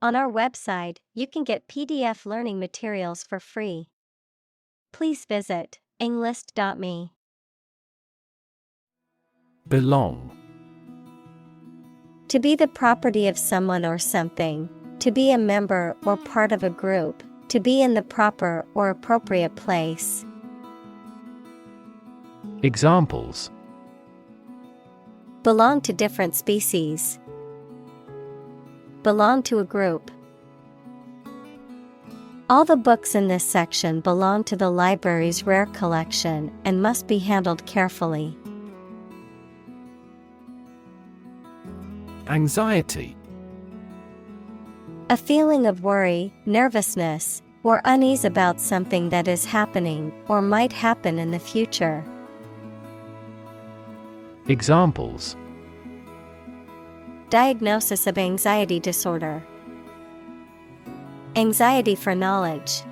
On our website, you can get PDF learning materials for free. Please visit englist.me. Belong. To be the property of someone or something, to be a member or part of a group, to be in the proper or appropriate place. Examples: Belong to different species. Belong to a group. All the books in this section belong to the library's rare collection and must be handled carefully. Anxiety. A feeling of worry, nervousness, or unease about something that is happening or might happen in the future. Examples: Diagnosis of anxiety disorder. Anxiety for knowledge.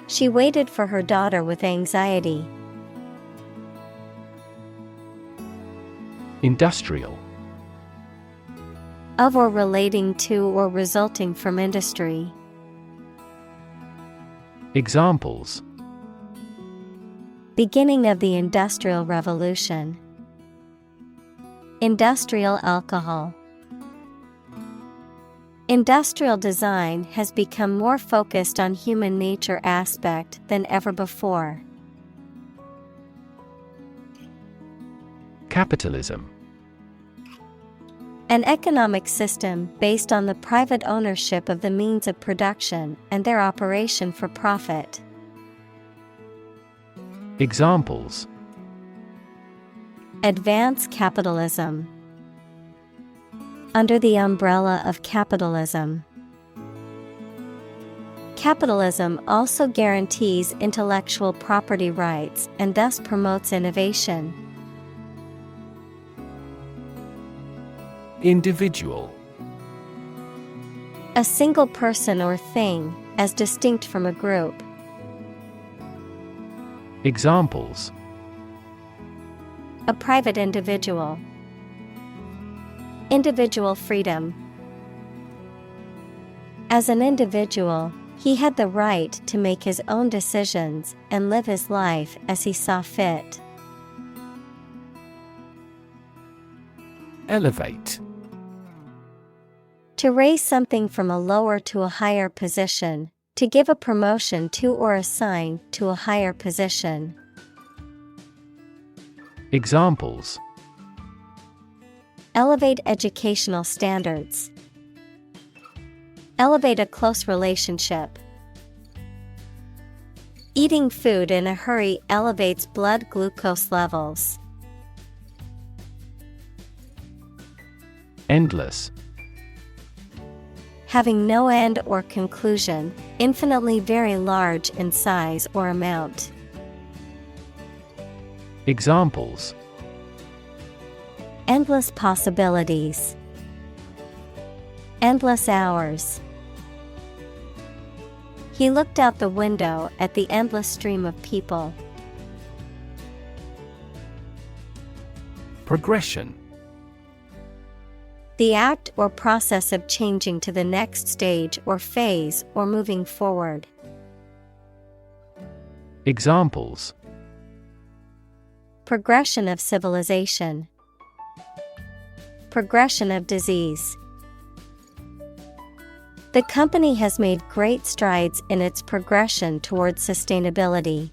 She waited for her daughter with anxiety. Industrial. Of or relating to or resulting from industry. Examples: Beginning of the Industrial Revolution. Industrial alcohol. Industrial design has become more focused on human nature aspect than ever before. Capitalism. An economic system based on the private ownership of the means of production and their operation for profit. Examples: Advance capitalism. Under the umbrella of capitalism. Capitalism also guarantees intellectual property rights and thus promotes innovation. Individual. A single person or thing, as distinct from a group. Examples: A private individual. Individual freedom. As an individual, he had the right to make his own decisions and live his life as he saw fit. Elevate. To raise something from a lower to a higher position, to give a promotion to or assign to a higher position. Examples: Elevate educational standards. Elevate a close relationship. Eating food in a hurry elevates blood glucose levels. Endless. Having no end or conclusion, infinitely very large in size or amount. Examples: Endless possibilities. Endless hours. He looked out the window at the endless stream of people. Progression. The act or process of changing to the next stage or phase or moving forward. Examples: Progression of civilization. Progression of disease. The company has made great strides in its progression towards sustainability.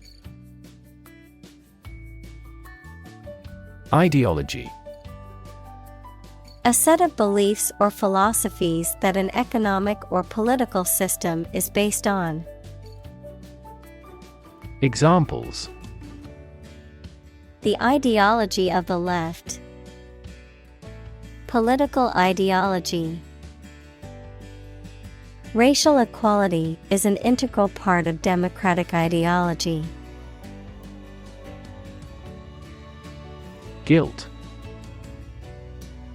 Ideology. A set of beliefs or philosophies that an economic or political system is based on. Examples: The ideology of the left. Political ideology. Racial equality is an integral part of democratic ideology. Guilt.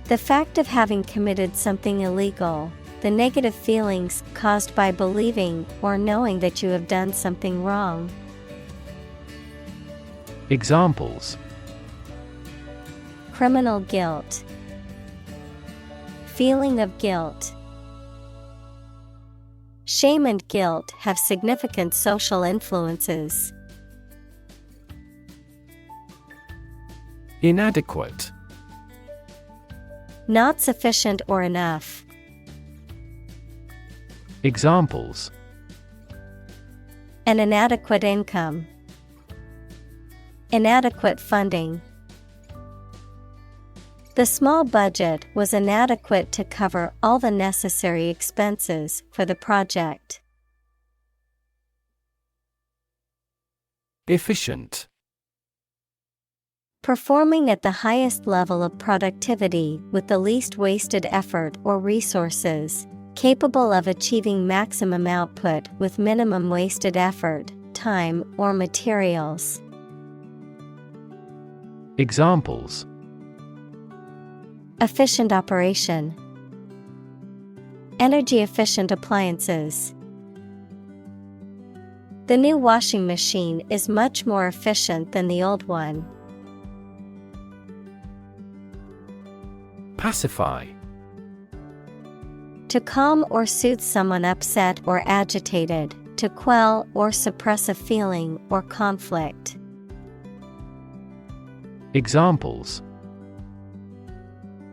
The fact of having committed something illegal, the negative feelings caused by believing or knowing that you have done something wrong. Examples: Criminal guilt. Feeling of guilt. Shame and guilt have significant social influences. Inadequate. Not sufficient or enough. Examples: An inadequate income. Inadequate funding. The small budget was inadequate to cover all the necessary expenses for the project. Efficient. Performing at the highest level of productivity with the least wasted effort or resources, capable of achieving maximum output with minimum wasted effort, time, or materials. Examples: Efficient operation. Energy efficient appliances. The new washing machine is much more efficient than the old one. Pacify. To calm or soothe someone upset or agitated, to quell or suppress a feeling or conflict. Examples: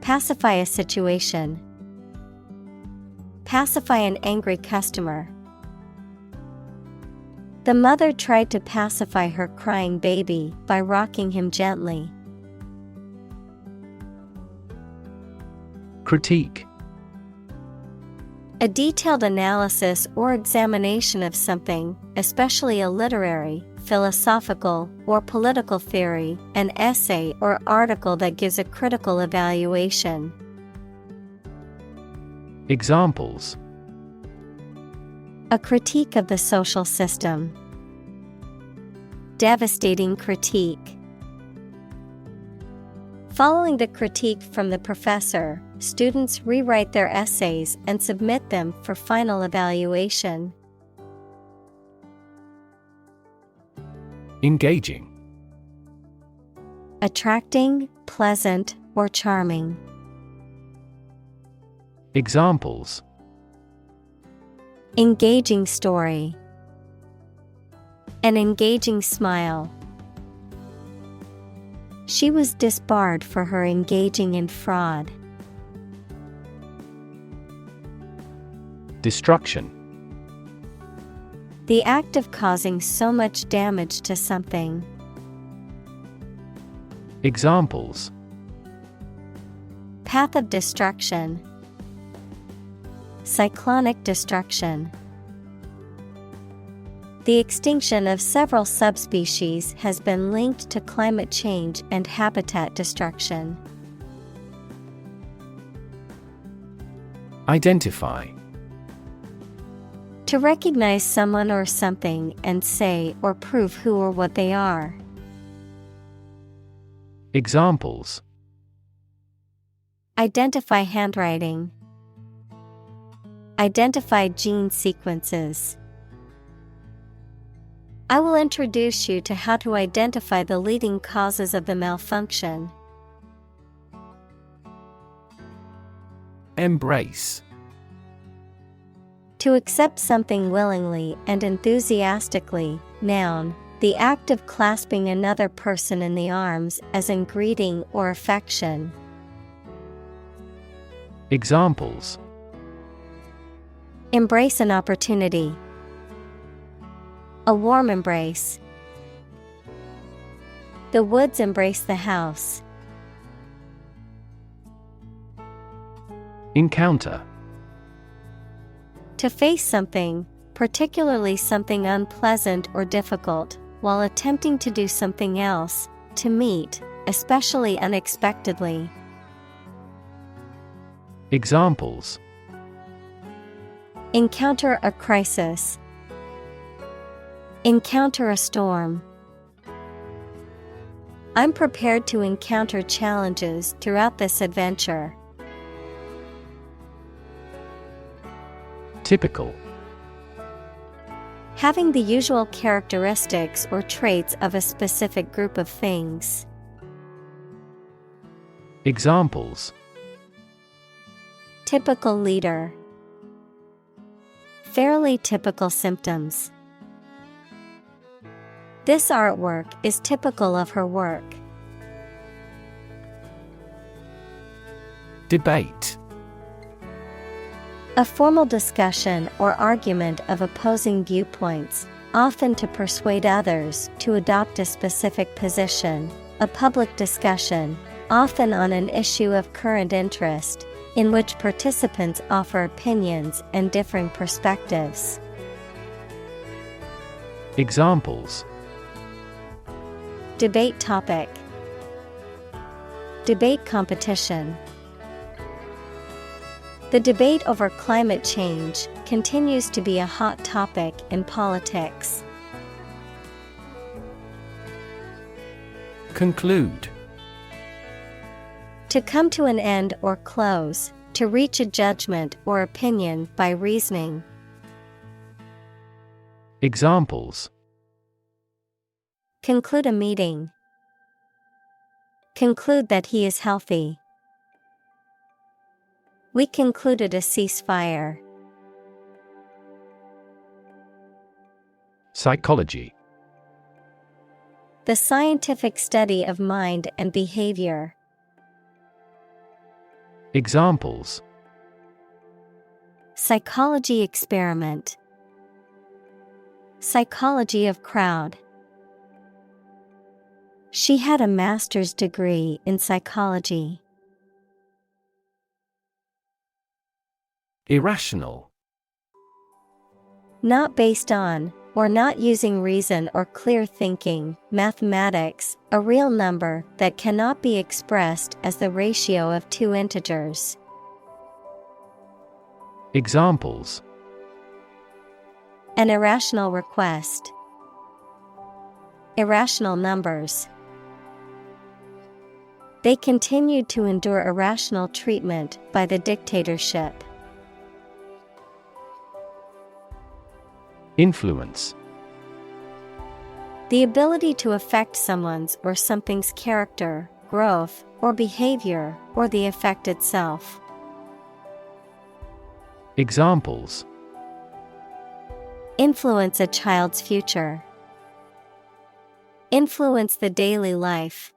Pacify a situation. Pacify an angry customer. The mother tried to pacify her crying baby by rocking him gently. Critique. A detailed analysis or examination of something, especially a literary, philosophical, or political theory, an essay or article that gives a critical evaluation. Examples: A critique of the social system. Devastating critique. Following the critique from the professor, students rewrite their essays and submit them for final evaluation. Engaging. Attracting, pleasant, or charming. Examples: Engaging story. An engaging smile. She was disbarred for her engaging in fraud. Destruction. The act of causing so much damage to something. Examples: Path of destruction. Cyclonic destruction. The extinction of several subspecies has been linked to climate change and habitat destruction. Identify. To recognize someone or something and say or prove who or what they are. Examples: Identify handwriting. Identify gene sequences. I will introduce you to how to identify the leading causes of the malfunction. Embrace. To accept something willingly and enthusiastically. Noun, the act of clasping another person in the arms as in greeting or affection. Examples: Embrace an opportunity. A warm embrace. The woods embrace the house. Encounter. To face something, particularly something unpleasant or difficult, while attempting to do something else, to meet, especially unexpectedly. Examples: Encounter a crisis. Encounter a storm. I'm prepared to encounter challenges throughout this adventure. Typical. Having the usual characteristics or traits of a specific group of things. Examples: Typical leader. Fairly typical symptoms. This artwork is typical of her work. Debate. A formal discussion or argument of opposing viewpoints, often to persuade others to adopt a specific position. A public discussion, often on an issue of current interest, in which participants offer opinions and differing perspectives. Examples. Debate topic. Debate competition. The debate over climate change continues to be a hot topic in politics. Conclude. To come to an end or close, to reach a judgment or opinion by reasoning. Examples. Conclude a meeting. Conclude that he is healthy. We concluded a ceasefire. Psychology. The scientific study of mind and behavior. Examples. Psychology experiment. Psychology of crowd. She had a master's degree in psychology. Irrational. Not based on, or not using reason or clear thinking, mathematics, a real number that cannot be expressed as the ratio of two integers. Examples. An irrational request. Irrational numbers. They continued to endure irrational treatment by the dictatorship. Influence. The ability to affect someone's or something's character, growth, or behavior, or the effect itself. Examples. Influence a child's future. Influence the daily life.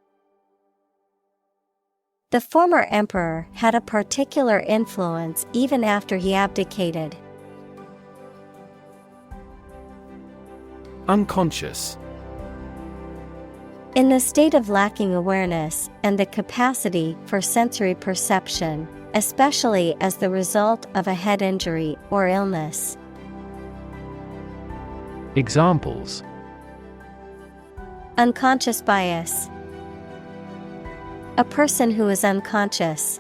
The former emperor had a particular influence even after he abdicated. Unconscious. In the state of lacking awareness and the capacity for sensory perception, especially as the result of a head injury or illness. Examples. Unconscious bias. A person who is unconscious.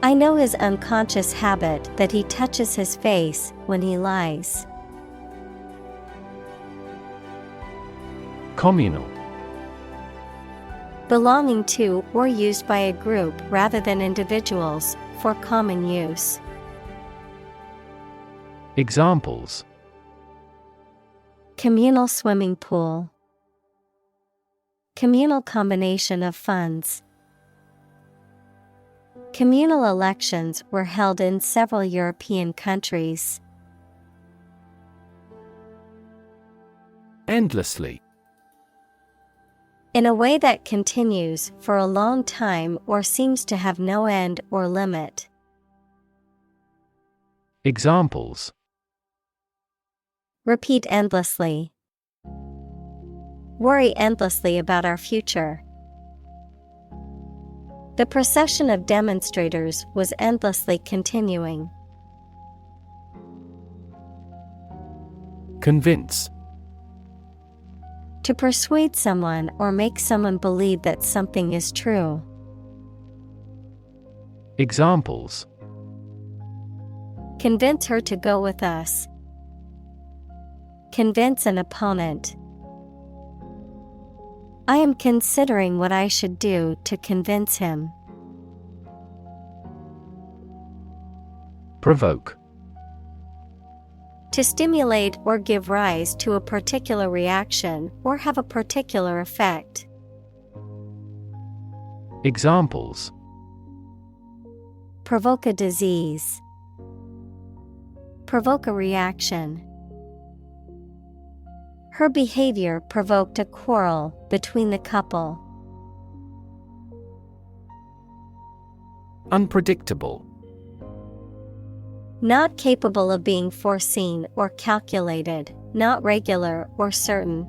I know his unconscious habit that he touches his face when he lies. Communal. Belonging to or used by a group rather than individuals, for common use. Examples. Communal swimming pool. Communal combination of funds. Communal elections were held in several European countries. Endlessly. In a way that continues for a long time or seems to have no end or limit. Examples. Repeat endlessly. Worry endlessly about our future. The procession of demonstrators was endlessly continuing. Convince. To persuade someone or make someone believe that something is true. Examples. Convince her to go with us. Convince an opponent. I am considering what I should do to convince him. Provoke. To stimulate or give rise to a particular reaction or have a particular effect. Examples. Provoke a disease. provoke a reaction. Her behavior provoked a quarrel between the couple. Unpredictable. Not capable of being foreseen or calculated, not regular or certain.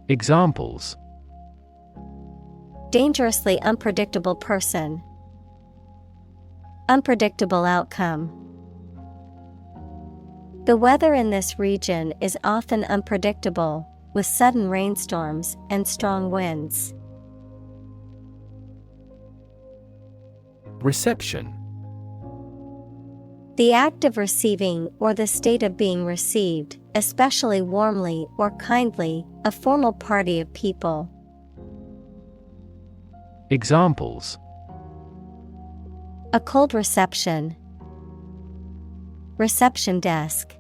Examples: dangerously unpredictable person. Unpredictable outcome. The weather in this region is often unpredictable, with sudden rainstorms and strong winds. Reception. The act of receiving or the state of being received, especially warmly or kindly, a formal party of people. Examples: a cold reception. Reception desk.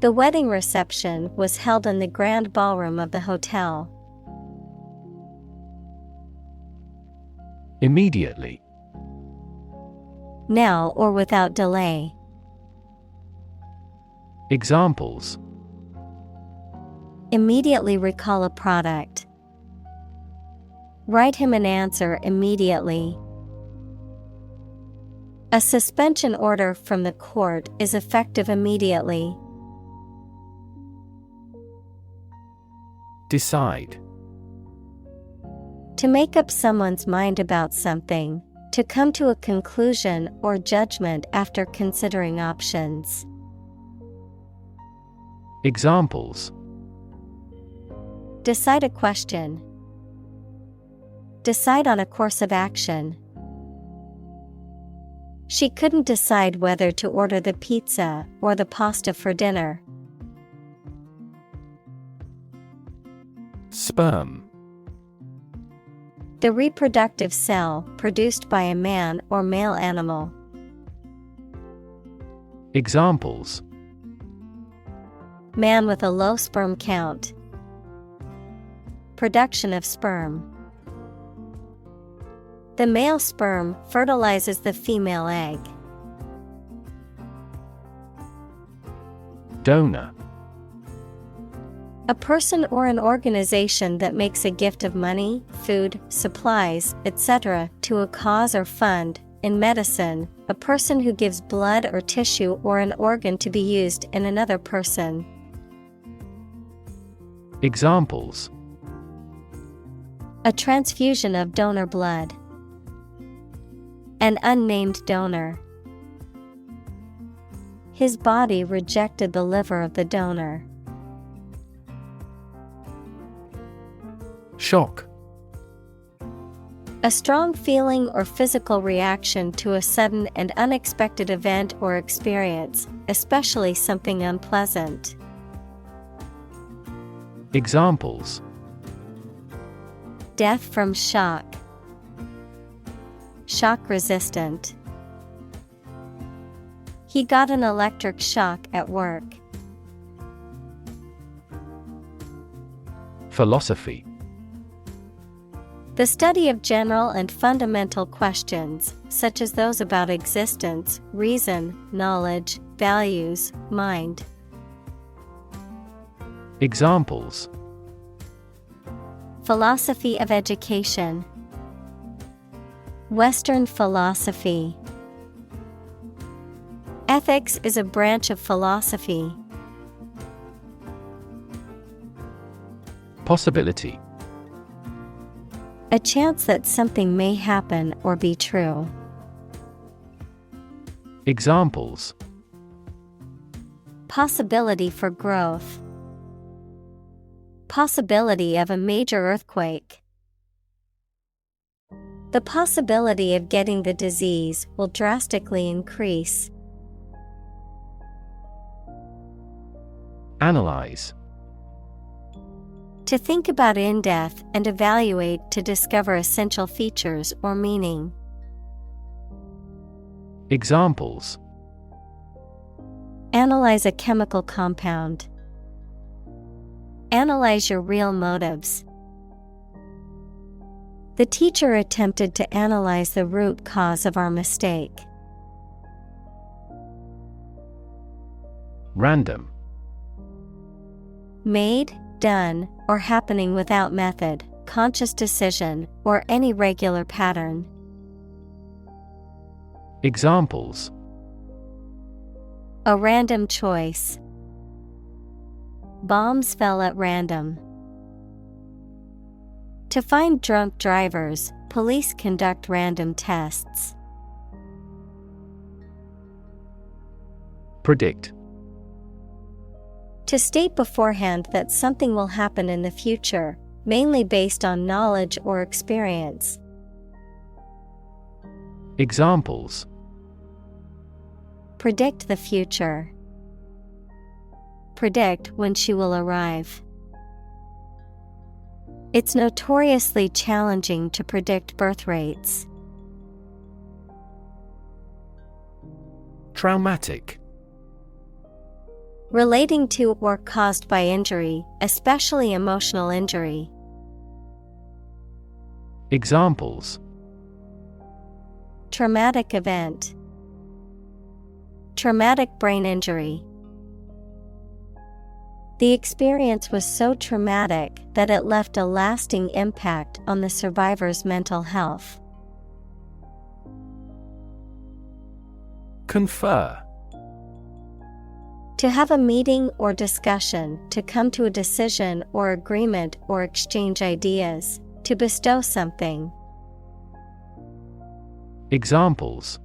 The wedding reception was held in the grand ballroom of the hotel. Immediately. Now or without delay. Examples: immediately recall a product. Write him an answer immediately. A suspension order from the court is effective immediately. Decide. To make up someone's mind about something, to come to a conclusion or judgment after considering options. Examples: decide a question. Decide on a course of action. She couldn't decide whether to order the pizza or the pasta for dinner. Sperm. The reproductive cell produced by a man or male animal. Examples: man with a low sperm count. Production of sperm. The male sperm fertilizes the female egg. Donor. A person or an organization that makes a gift of money, food, supplies, etc. to a cause or fund. In medicine, a person who gives blood or tissue or an organ to be used in another person. Examples: a transfusion of donor blood. An unnamed donor. His body rejected the liver of the donor. Shock. A strong feeling or physical reaction to a sudden and unexpected event or experience, especially something unpleasant. Examples: death from shock. Shock resistant. He got an electric shock at work. Philosophy. The study of general and fundamental questions, such as those about existence, reason, knowledge, values, mind. Examples: philosophy of education. Western philosophy. Ethics is a branch of philosophy. Possibility. A chance that something may happen or be true. Examples: possibility for growth. Possibility of a major earthquake. The possibility of getting the disease will drastically increase. Analyze. To think about in depth and evaluate to discover essential features or meaning. Examples: analyze a chemical compound. Analyze your real motives. The teacher attempted to analyze the root cause of our mistake. Random. Made, done, or happening without method, conscious decision, or any regular pattern. Examples: A random choice. Bombs fell at random. To find drunk drivers, police conduct random tests. Predict. To state beforehand that something will happen in the future, mainly based on knowledge or experience. Examples: Predict the future. Predict when she will arrive. It's notoriously challenging to predict birth rates. Traumatic. Relating to or caused by injury, especially emotional injury. Examples: Traumatic event. Traumatic brain injury. The experience was so traumatic that it left a lasting impact on the survivor's mental health. Confer. To have a meeting or discussion, to come to a decision or agreement or exchange ideas, to bestow something. Examples: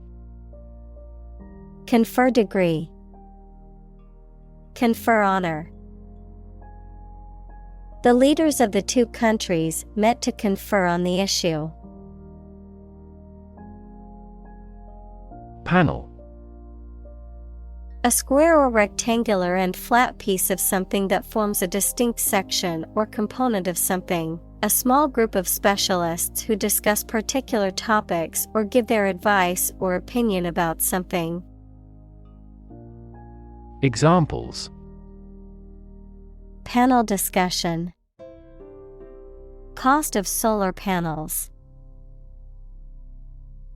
Confer degree. Confer honor. The leaders of the two countries met to confer on the issue. Panel. A square or rectangular and flat piece of something that forms a distinct section or component of something. A small group of specialists who discuss particular topics or give their advice or opinion about something. Examples: Panel discussion. Cost of solar panels.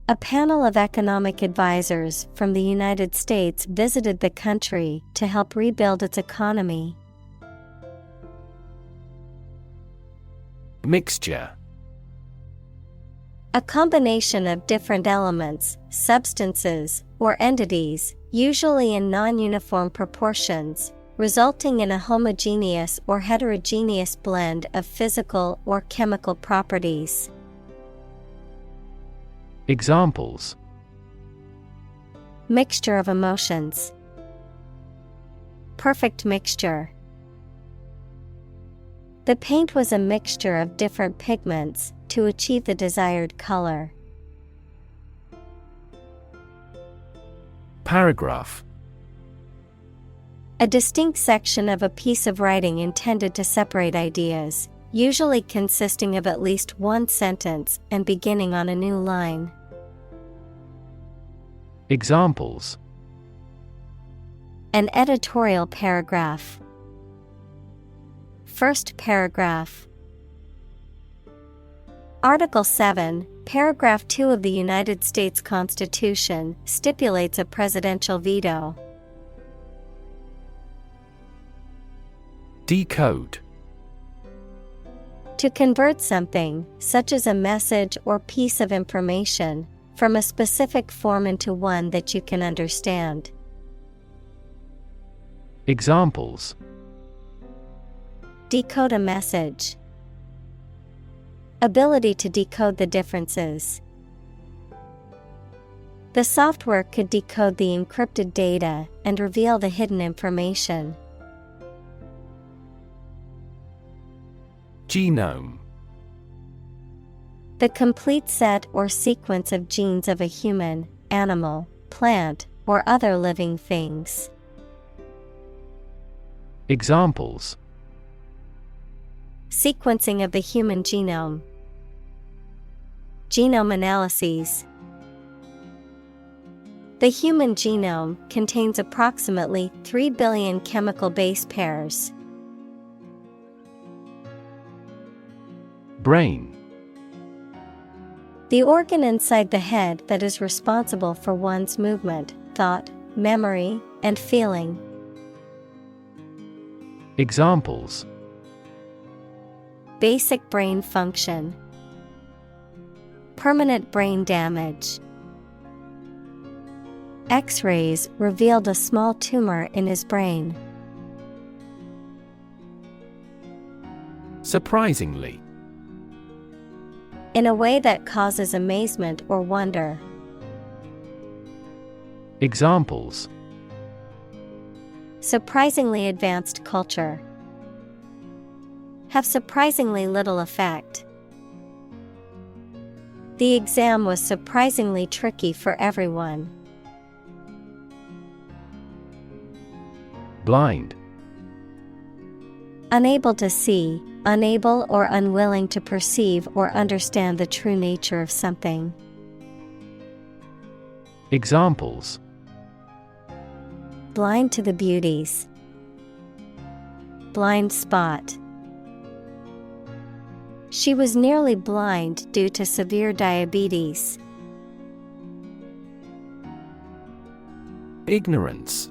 A panel of economic advisors from the United States visited the country to help rebuild its economy. Mixture. A combination of different elements, substances, or entities, usually in non-uniform proportions, resulting in a homogeneous or heterogeneous blend of physical or chemical properties. Examples: Mixture of emotions. Perfect mixture. The paint was a mixture of different pigments to achieve the desired color. Paragraph. A distinct section of a piece of writing intended to separate ideas, usually consisting of at least one sentence and beginning on a new line. Examples: An editorial paragraph. First paragraph. Article 7, Paragraph 2 of the United States Constitution stipulates a presidential veto. Decode. To convert something, such as a message or piece of information, from a specific form into one that you can understand. Examples: Decode a message. Ability to decode the differences. The software could decode the encrypted data and reveal the hidden information. Genome. The complete set or sequence of genes of a human, animal, plant, or other living things. Examples: Sequencing of the human genome. Genome analyses. The human genome contains approximately 3 billion chemical base pairs. Brain. The organ inside the head that is responsible for one's movement, thought, memory, and feeling. Examples: basic brain function, permanent brain damage. X-rays revealed a small tumor in his brain. Surprisingly. In a way that causes amazement or wonder. Examples: surprisingly advanced culture. Have surprisingly little effect. The exam was surprisingly tricky for everyone. Blind. Unable to see, unable or unwilling to perceive or understand the true nature of something. Examples: blind to the beauties. Blind spot. She was nearly blind due to severe diabetes. Ignorance.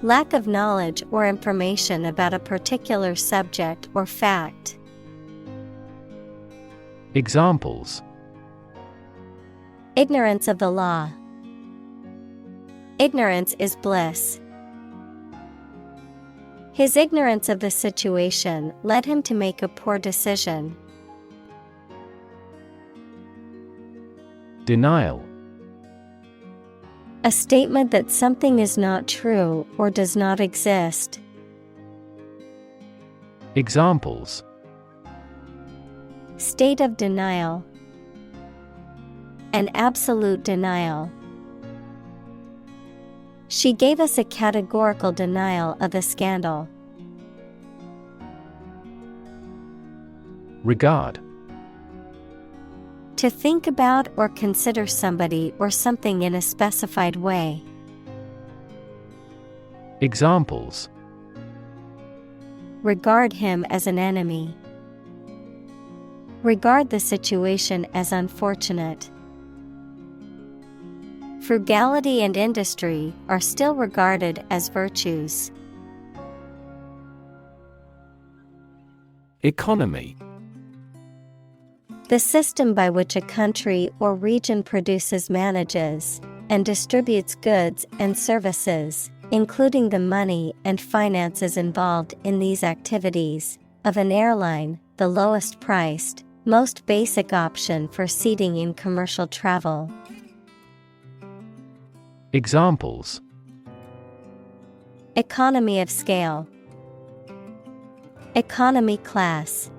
Lack of knowledge or information about a particular subject or fact. Examples: ignorance of the law. Ignorance is bliss. His ignorance of the situation led him to make a poor decision. Denial. A statement that something is not true or does not exist. Examples: state of denial. An absolute denial. She gave us a categorical denial of the scandal. Regard. To think about or consider somebody or something in a specified way. Examples: regard him as an enemy. Regard the situation as unfortunate. Frugality and industry are still regarded as virtues. Economy. The system by which a country or region produces, manages, and distributes goods and services, including the money and finances involved in these activities, of an airline, the lowest priced, most basic option for seating in commercial travel. Examples: economy of scale. Economy class.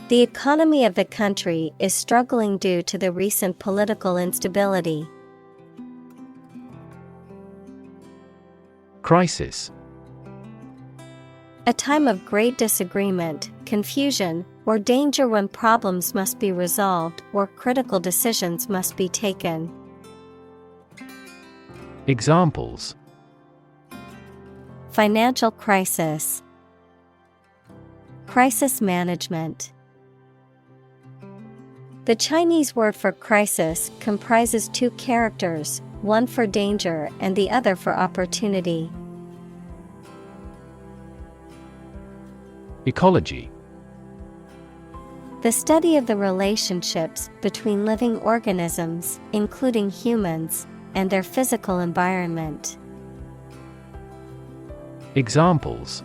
The economy of the country is struggling due to the recent political instability. Crisis. A time of great disagreement, confusion, or danger when problems must be resolved or critical decisions must be taken. Examples: financial crisis. Crisis management. The Chinese word for crisis comprises two characters, one for danger and the other for opportunity. Ecology. The study of the relationships between living organisms, including humans, and their physical environment. Examples: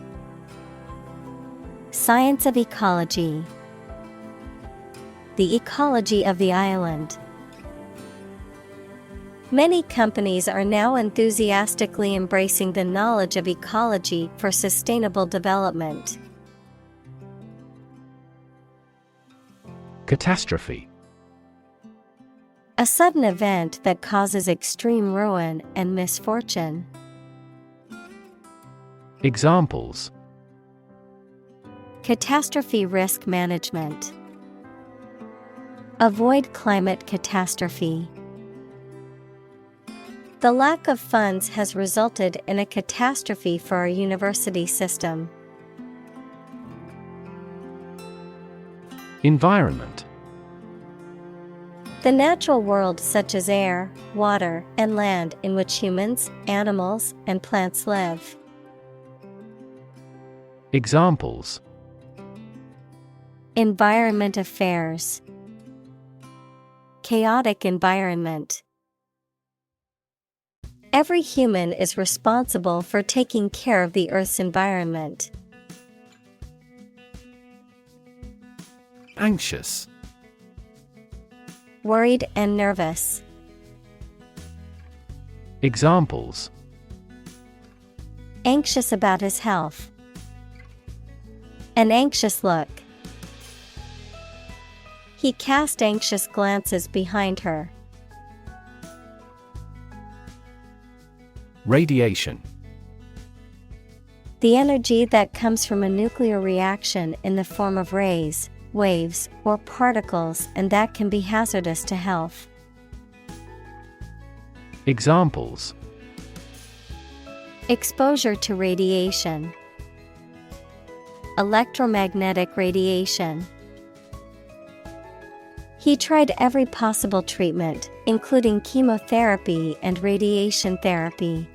science of ecology. The ecology of the island. Many companies are now enthusiastically embracing the knowledge of ecology for sustainable development. Catastrophe. A sudden event that causes extreme ruin and misfortune. Examples: catastrophe risk management. Avoid climate catastrophe. The lack of funds has resulted in a catastrophe for our university system. Environment. The natural world such as air, water, and land in which humans, animals, and plants live. Examples: Environment affairs. Chaotic environment. Every human is responsible for taking care of the Earth's environment. Anxious. Worried and nervous. Examples: Anxious about his health. An anxious look. He cast anxious glances behind her. Radiation. The energy that comes from a nuclear reaction in the form of rays, waves, or particles, and that can be hazardous to health. Examples: Exposure to radiation. Electromagnetic radiation. He tried every possible treatment, including chemotherapy and radiation therapy.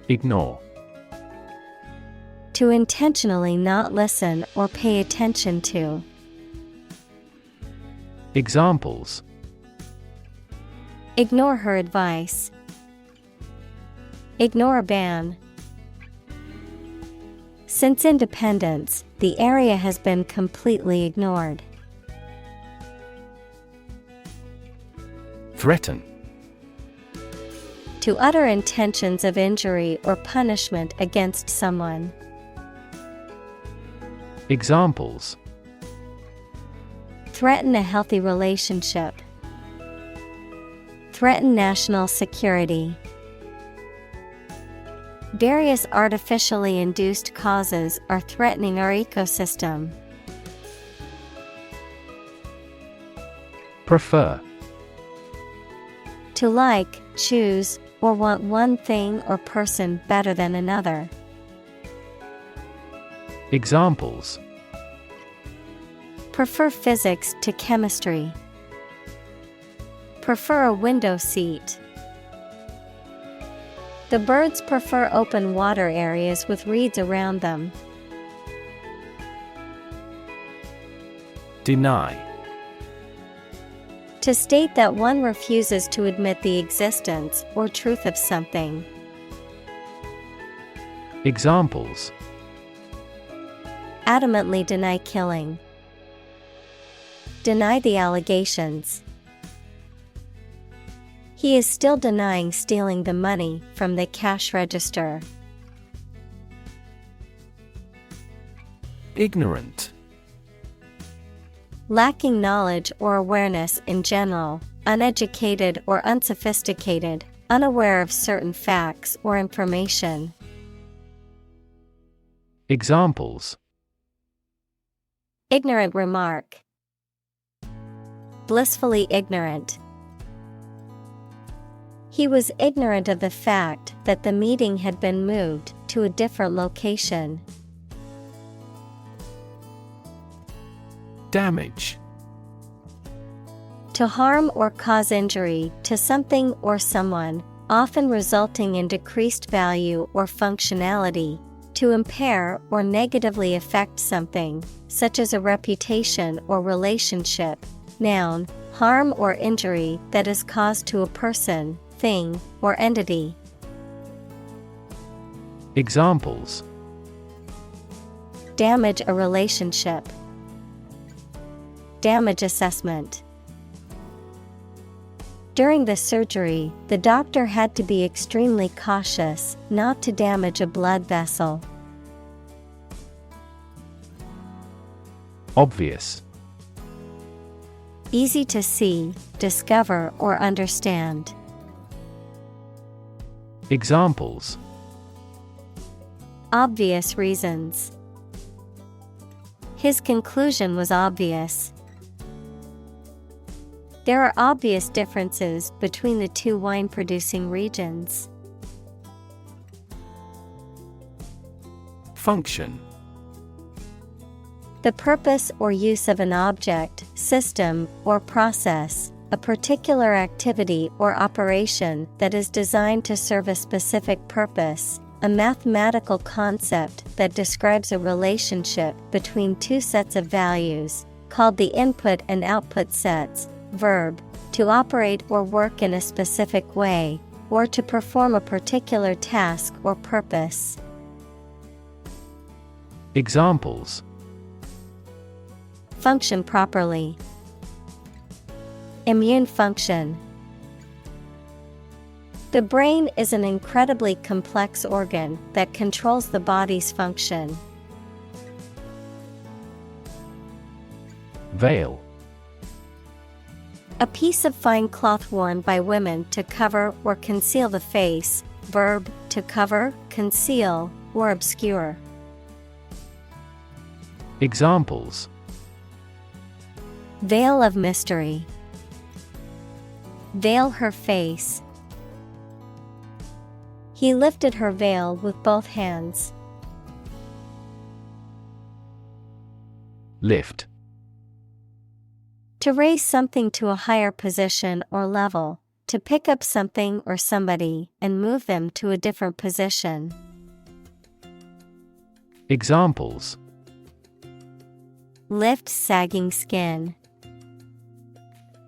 Ignore. To intentionally not listen or pay attention to. Examples: Ignore her advice. Ignore a ban. Since independence, the area has been completely ignored. Threaten. To utter intentions of injury or punishment against someone. Examples: Threaten a healthy relationship. Threaten national security. Various artificially induced causes are threatening our ecosystem. Prefer. To like, choose, or want one thing or person better than another. Examples: Prefer physics to chemistry. Prefer a window seat. The birds prefer open water areas with reeds around them. Deny. To state that one refuses to admit the existence or truth of something. Examples: Adamantly deny killing. Deny the allegations. He is still denying stealing the money from the cash register. Ignorant. Lacking knowledge or awareness in general, uneducated or unsophisticated, unaware of certain facts or information. Examples: Ignorant remark. Blissfully ignorant. He was ignorant of the fact that the meeting had been moved to a different location. Damage. To harm or cause injury to something or someone, often resulting in decreased value or functionality. To impair or negatively affect something, such as a reputation or relationship. Noun, harm or injury that is caused to a person, thing, or entity. Examples: Damage a relationship. Damage assessment. During the surgery, the doctor had to be extremely cautious not to damage a blood vessel. Obvious. Easy to see, discover, or understand. Examples: Obvious reasons. His conclusion was obvious. There are obvious differences between the two wine-producing regions. Function. The purpose or use of an object, system, or process, a particular activity or operation that is designed to serve a specific purpose, a mathematical concept that describes a relationship between two sets of values, called the input and output sets. Verb, to operate or work in a specific way, or to perform a particular task or purpose. Examples: function properly, immune function. The brain is an incredibly complex organ that controls the body's function. Veil. A piece of fine cloth worn by women to cover or conceal the face. Verb, to cover, conceal, or obscure. Examples: veil of mystery, veil her face. He lifted her veil with both hands. Lift. To raise something to a higher position or level, to pick up something or somebody and move them to a different position. Examples: lift sagging skin,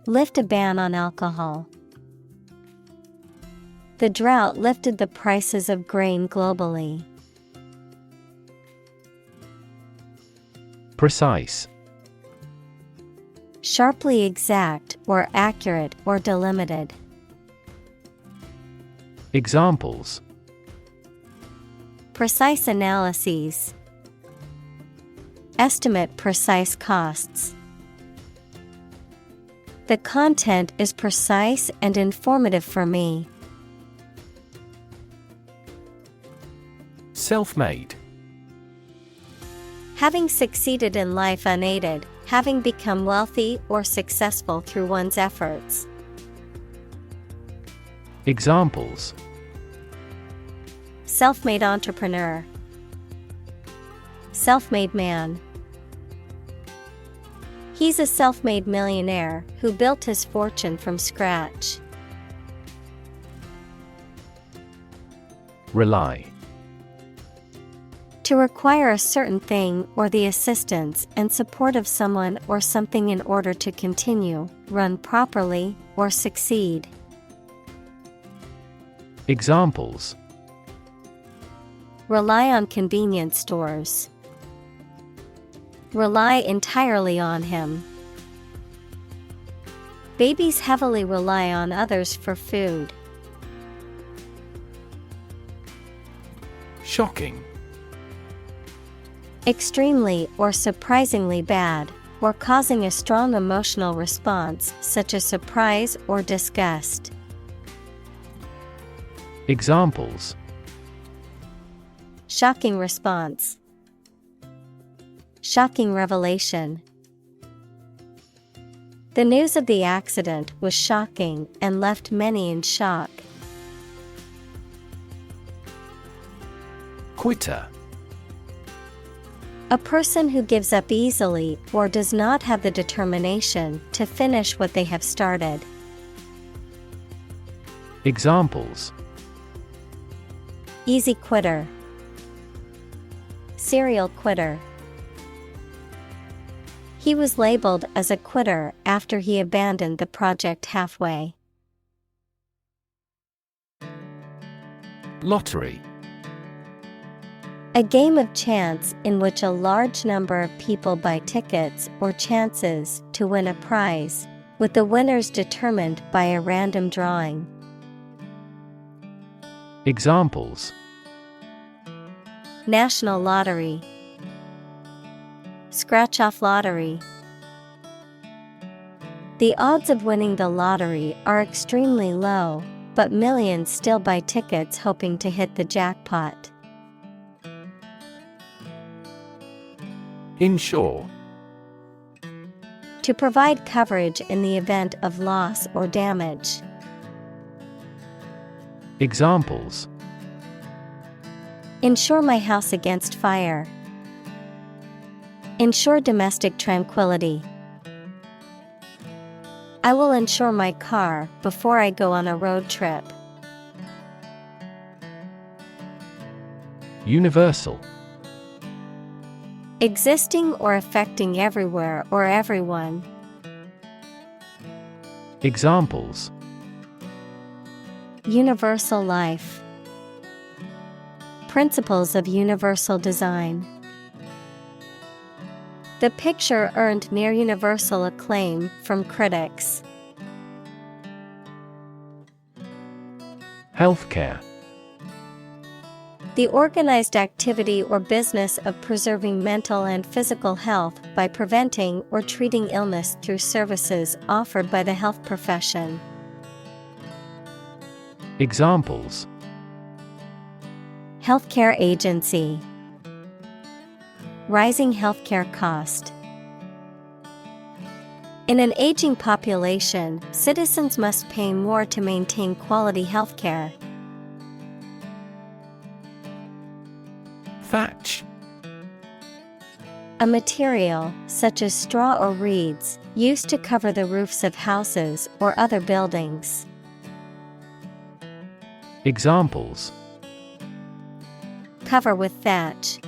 lift a ban on alcohol. The drought lifted the prices of grain globally. Precise. Sharply exact or accurate or delimited. Examples: precise analyses, estimate precise costs. The content is precise and informative for me. Self-made. Having succeeded in life unaided, having become wealthy or successful through one's efforts. Examples: self-made entrepreneur, self-made man. He's a self-made millionaire who built his fortune from scratch. Rely. To require a certain thing or the assistance and support of someone or something in order to continue, run properly, or succeed. Examples: rely on convenience stores. Rely entirely on him. Babies heavily rely on others for food. Shocking. Extremely or surprisingly bad, or causing a strong emotional response such as surprise or disgust. Examples: shocking response, shocking revelation. The news of the accident was shocking and left many in shock. Quitter. A person who gives up easily or does not have the determination to finish what they have started. Examples: easy quitter, serial quitter. He was labeled as a quitter after he abandoned the project halfway. Lottery. A game of chance in which a large number of people buy tickets or chances to win a prize, with the winners determined by a random drawing. Examples: national lottery, scratch-off lottery. The odds of winning the lottery are extremely low, but millions still buy tickets hoping to hit the jackpot. Insure. To provide coverage in the event of loss or damage. Examples: insure my house against fire. Ensure domestic tranquility. I will insure my car before I go on a road trip. Universal. Existing or affecting everywhere or everyone. Examples: Universal life. Principles of universal design. The picture earned near universal acclaim from critics. Healthcare. The organized activity or business of preserving mental and physical health by preventing or treating illness through services offered by the health profession. Examples: Healthcare agency. Rising healthcare cost. In an aging population, citizens must pay more to maintain quality healthcare. Thatch. A material, such as straw or reeds, used to cover the roofs of houses or other buildings. Examples: Cover with thatch.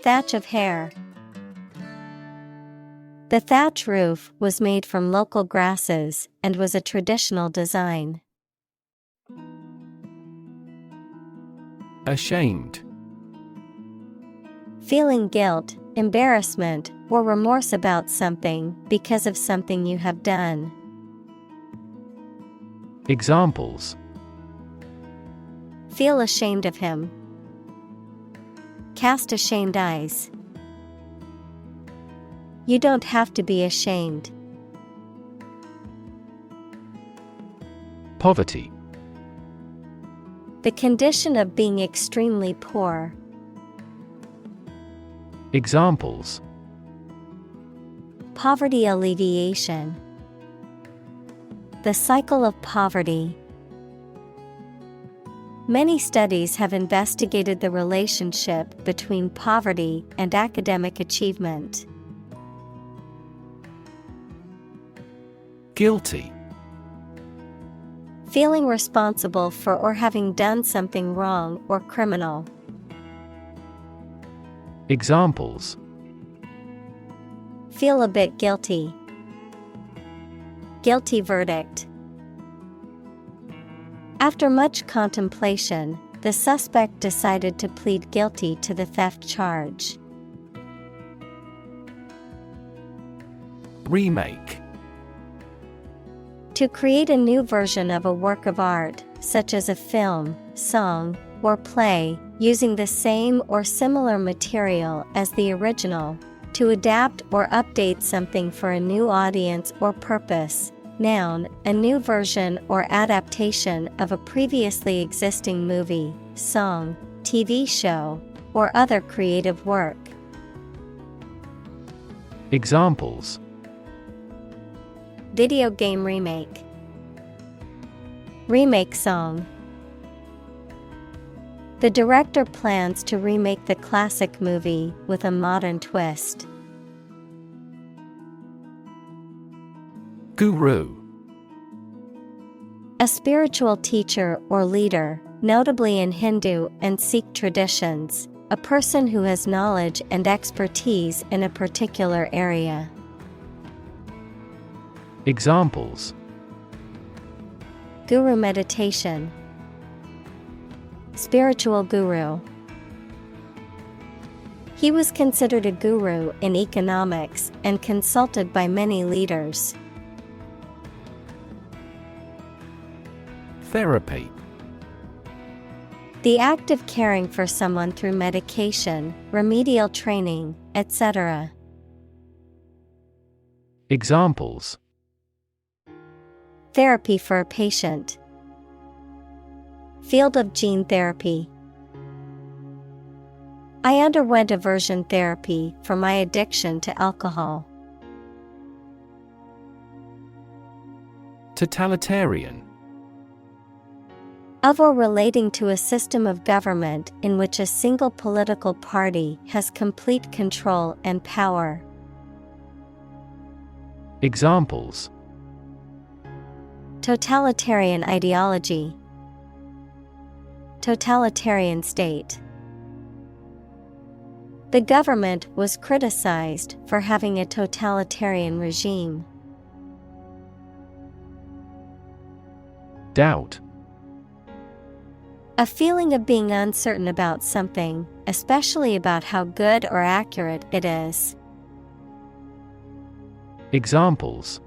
Thatch of hair. The thatch roof was made from local grasses and was a traditional design. Ashamed. Feeling guilt, embarrassment, or remorse about something because of something you have done. Examples: Feel ashamed of him. Cast ashamed eyes. You don't have to be ashamed. Poverty. The condition of being extremely poor. Examples: Poverty alleviation. The cycle of poverty. Many studies have investigated the relationship between poverty and academic achievement. Guilty. Feeling responsible for or having done something wrong or criminal. Examples: Feel a bit guilty. Guilty verdict. After much contemplation, the suspect decided to plead guilty to the theft charge. Remake. To create a new version of a work of art, such as a film, song, or play, using the same or similar material as the original. To adapt or update something for a new audience or purpose. Noun, a new version or adaptation of a previously existing movie, song, TV show, or other creative work. Examples: Video game remake. Remake song. The director plans to remake the classic movie with a modern twist. Guru. A spiritual teacher or leader, notably in Hindu and Sikh traditions, a person who has knowledge and expertise in a particular area. Examples: Guru meditation. Spiritual guru. He was considered a guru in economics and consulted by many leaders. Therapy. The act of caring for someone through medication, remedial training, etc. Examples: Therapy for a patient. Field of gene therapy. I underwent aversion therapy for my addiction to alcohol. Totalitarian. Of or relating to a system of government in which a single political party has complete control and power. Examples: Totalitarian ideology. Totalitarian state. The government was criticized for having a totalitarian regime. Doubt. A feeling of being uncertain about something, especially about how good or accurate it is. Examples: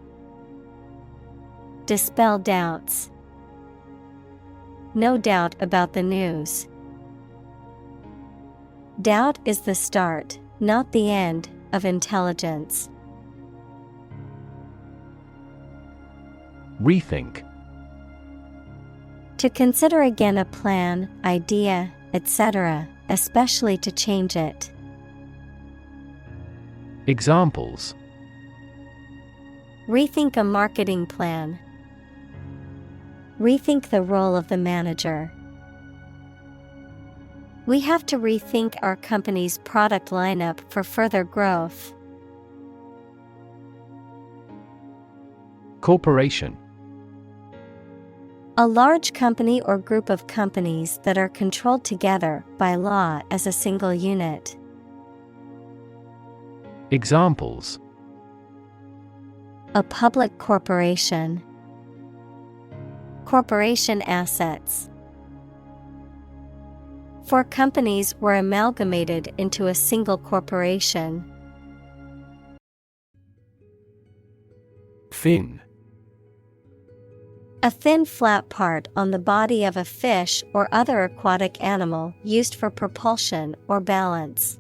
Dispel doubts. No doubt about the news. Doubt is the start, not the end, of intelligence. Rethink. To consider again a plan, idea, etc., especially to change it. Examples: Rethink a marketing plan. Rethink the role of the manager. We have to rethink our company's product lineup for further growth. Corporation. A large company or group of companies that are controlled together by law as a single unit. Examples: A public corporation. Corporation assets. 4 companies were amalgamated into a single corporation. Fin. A thin flat part on the body of a fish or other aquatic animal used for propulsion or balance.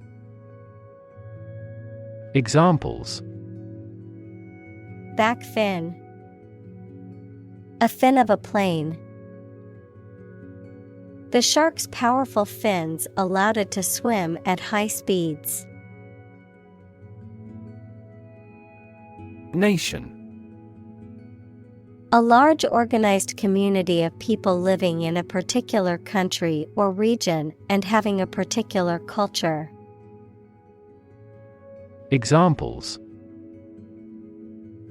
Examples: Back fin. A fin of a plane. The shark's powerful fins allowed it to swim at high speeds. Nation. A large organized community of people living in a particular country or region and having a particular culture. Examples: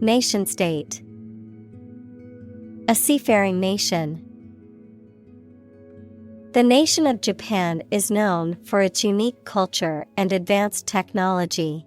Nation state. A seafaring nation. The nation of Japan is known for its unique culture and advanced technology.